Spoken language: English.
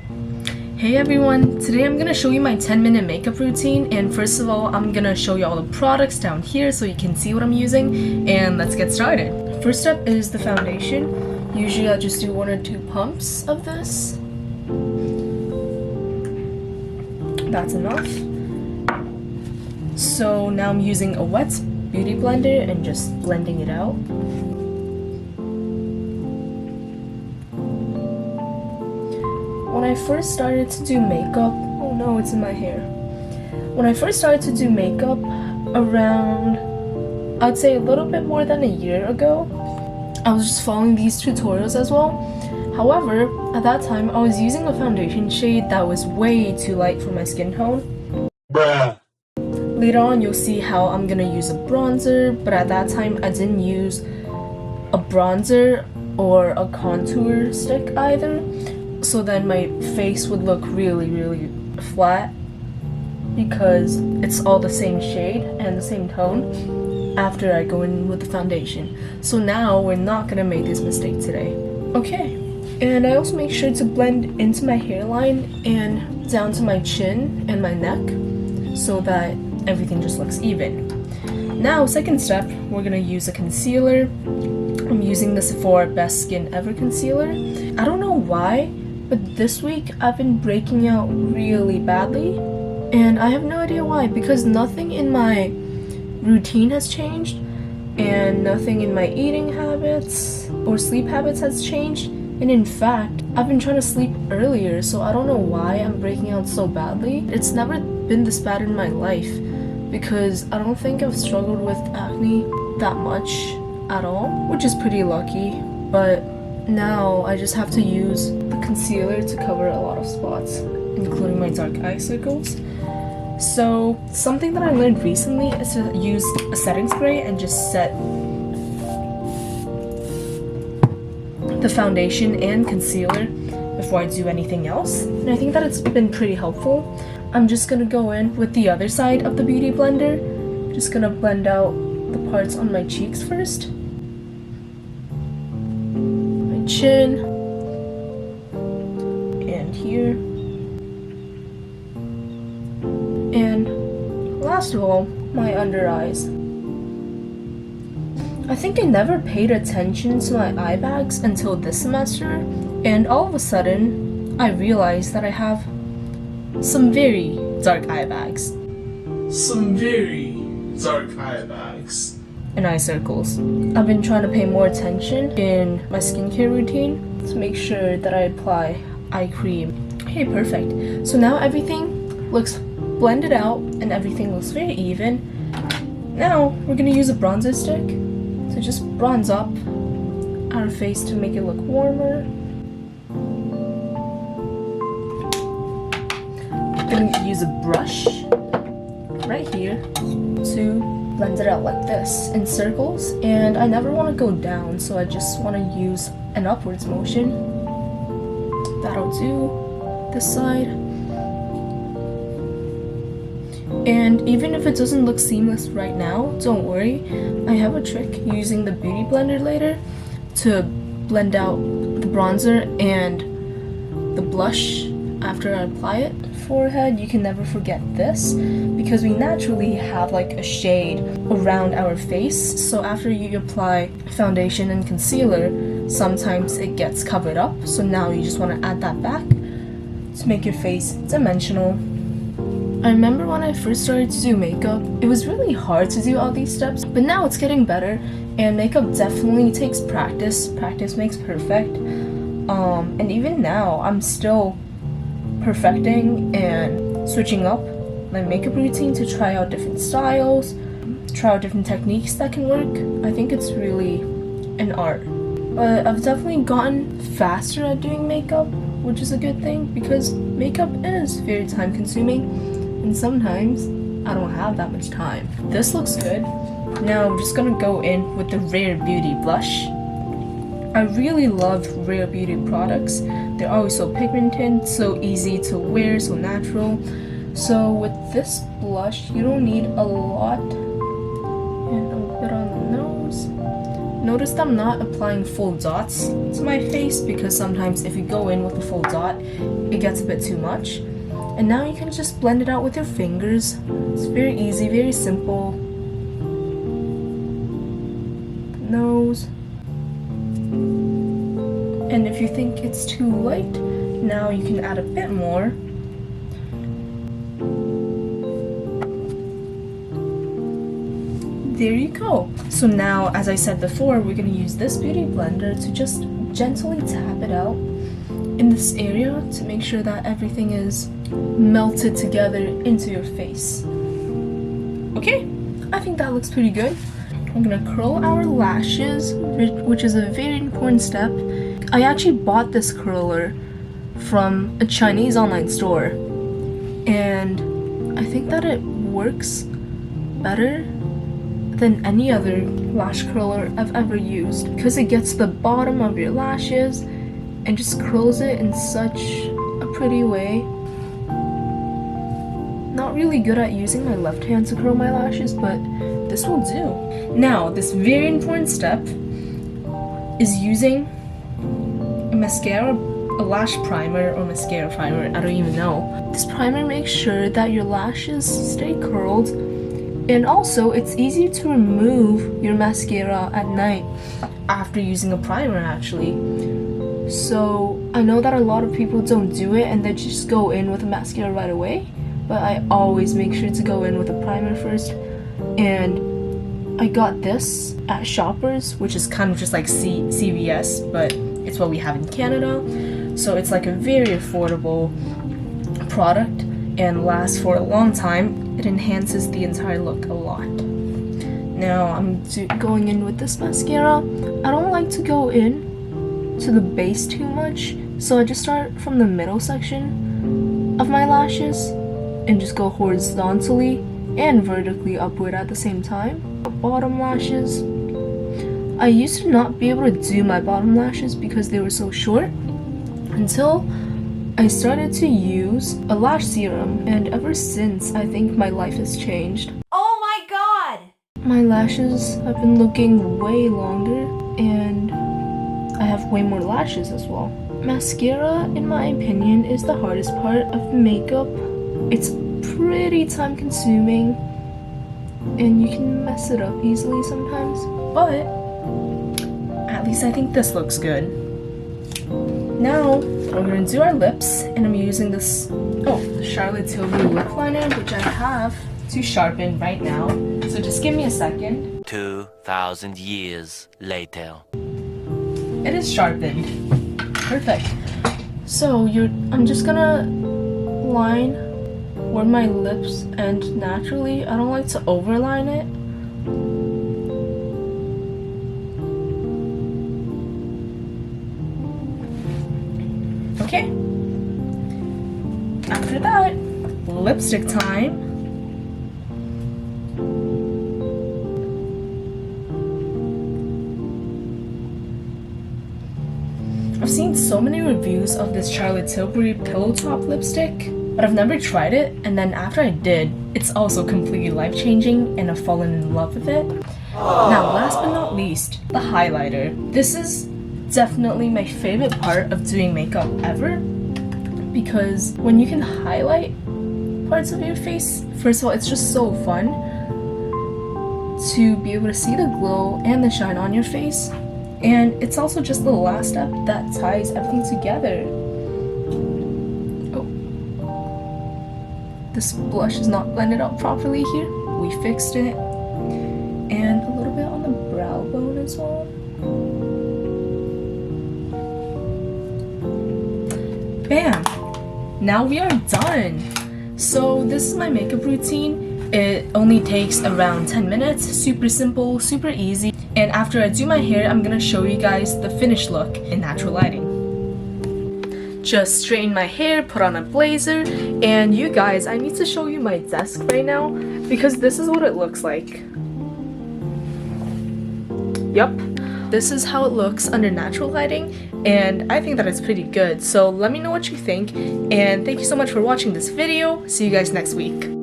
Hey everyone, today I'm gonna show you my 10-minute makeup routine, and first of all I'm gonna show you all the products down here so you can see what I'm using, and let's get started. First up is the foundation. Usually I just do 1 or 2 pumps of this. That's enough. So now I'm using a wet beauty blender and just blending it out. When I first started to do makeup, oh no, it's in my hair. When I first started to do makeup around, I'd say a little bit more than a year ago, I was just following these tutorials as well. However, at that time, I was using a foundation shade that was way too light for my skin tone. Bruh. Later on, you'll see how I'm gonna use a bronzer, but at that time, I didn't use a bronzer or a contour stick either. So then my face would look really flat because it's all the same shade and the same tone after I go in with the foundation. So now we're not gonna make this mistake today. Okay, and I also make sure to blend into my hairline and down to my chin and my neck so that everything just looks even. Now, second step, we're gonna use a concealer. I'm using the Sephora Best Skin Ever concealer. I don't know why, but this week I've been breaking out really badly, and I have no idea why, because nothing in my routine has changed and nothing in my eating habits or sleep habits has changed. And in fact, I've been trying to sleep earlier, so I don't know why I'm breaking out so badly. It's never been this bad in my life because I don't think I've struggled with acne that much at all, which is pretty lucky. But now I just have to use the concealer to cover a lot of spots, including my dark eye circles. So something that I learned recently is to use a setting spray and just set the foundation and concealer before I do anything else. And I think that it's been pretty helpful. I'm just gonna go in with the other side of the beauty blender. Just gonna blend out the parts on my cheeks first. Chin and here, and last of all, my under eyes. I think I never paid attention to my eye bags until this semester, and all of a sudden I realized that I have some very dark eye bags. And eye circles. I've been trying to pay more attention in my skincare routine to make sure that I apply eye cream. Okay, perfect. So now everything looks blended out and everything looks very even. Now we're gonna use a bronzer stick to just bronze up our face to make it look warmer. I'm gonna use a brush right here to blend it out like this in circles, and I never want to go down, so I just want to use an upwards motion. That'll do this side. And even if it doesn't look seamless right now, don't worry, I have a trick using the beauty blender later to blend out the bronzer and the blush after I apply it. Forehead, you can never forget this because we naturally have like a shade around our face, so after you apply foundation and concealer, sometimes it gets covered up, so now you just want to add that back to make your face dimensional. I remember when I first started to do makeup, it was really hard to do all these steps, but now it's getting better, and makeup definitely takes practice. Practice makes perfect. And even now I'm still perfecting and switching up my makeup routine to try out different styles, try out different techniques that can work. I think it's really an art. But I've definitely gotten faster at doing makeup, which is a good thing because makeup is very time consuming and sometimes I don't have that much time. This looks good. Now I'm just gonna go in with the Rare Beauty blush. I really love Rare Beauty products. They're always so pigmented, so easy to wear, so natural. So with this blush, you don't need a lot. And a bit on the nose. Notice that I'm not applying full dots to my face because sometimes if you go in with a full dot, it gets a bit too much. And now you can just blend it out with your fingers. It's very easy, very simple. Nose. And if you think it's too light, now you can add a bit more. There you go. So now, as I said before, we're going to use this beauty blender to just gently tap it out in this area to make sure that everything is melted together into your face. Okay, I think that looks pretty good. I'm going to curl our lashes, which is a very important step. I actually bought this curler from a Chinese online store, and I think that it works better than any other lash curler I've ever used because it gets to the bottom of your lashes and just curls it in such a pretty way. Not really good at using my left hand to curl my lashes, but this will do. Now, this very important step is using a mascara, a lash primer or mascara primer, I don't even know. This primer makes sure that your lashes stay curled. And also, it's easier to remove your mascara at night after using a primer, actually. So, I know that a lot of people don't do it and they just go in with a mascara right away. But I always make sure to go in with a primer first. And I got this at Shoppers, which is kind of just like CVS, but it's what we have in Canada. So, it's like a very affordable product and lasts for a long time. It enhances the entire look a lot. Now I'm going in with this mascara. I don't like to go in to the base too much, so I just start from the middle section of my lashes and just go horizontally and vertically upward at the same time. Bottom lashes. I used to not be able to do my bottom lashes because they were so short until I started to use a lash serum, and ever since, I think my life has changed. Oh my god! My lashes have been looking way longer, and I have way more lashes as well. Mascara, in my opinion, is the hardest part of makeup. It's pretty time consuming, and you can mess it up easily sometimes, but at least I think this looks good. Now, we're going to do our lips, and I'm using this, the Charlotte Tilbury lip liner, which I have to sharpen right now. So just give me a second. 2,000 years later. It is sharpened. Perfect. So I'm just gonna line where my lips end naturally. I don't like to overline it. Okay. After that, lipstick time. I've seen so many reviews of this Charlotte Tilbury Pillow Top lipstick, but I've never tried it, and then after I did, it's also completely life-changing and I've fallen in love with it. Now, last but not least, the highlighter. This is definitely my favorite part of doing makeup ever, because when you can highlight parts of your face, first of all, it's just so fun to be able to see the glow and the shine on your face, and it's also just the last step that ties everything together. This blush is not blended out properly here. We fixed it, and a little bit on the brow bone as well. Bam! Now we are done! So this is my makeup routine. It only takes around 10 minutes, super simple, super easy. And after I do my hair, I'm gonna show you guys the finished look in natural lighting. Just straighten my hair, put on a blazer, and you guys, I need to show you my desk right now because this is what it looks like. Yup. This is how it looks under natural lighting, and I think that it's pretty good. So let me know what you think, and thank you so much for watching this video. See you guys next week.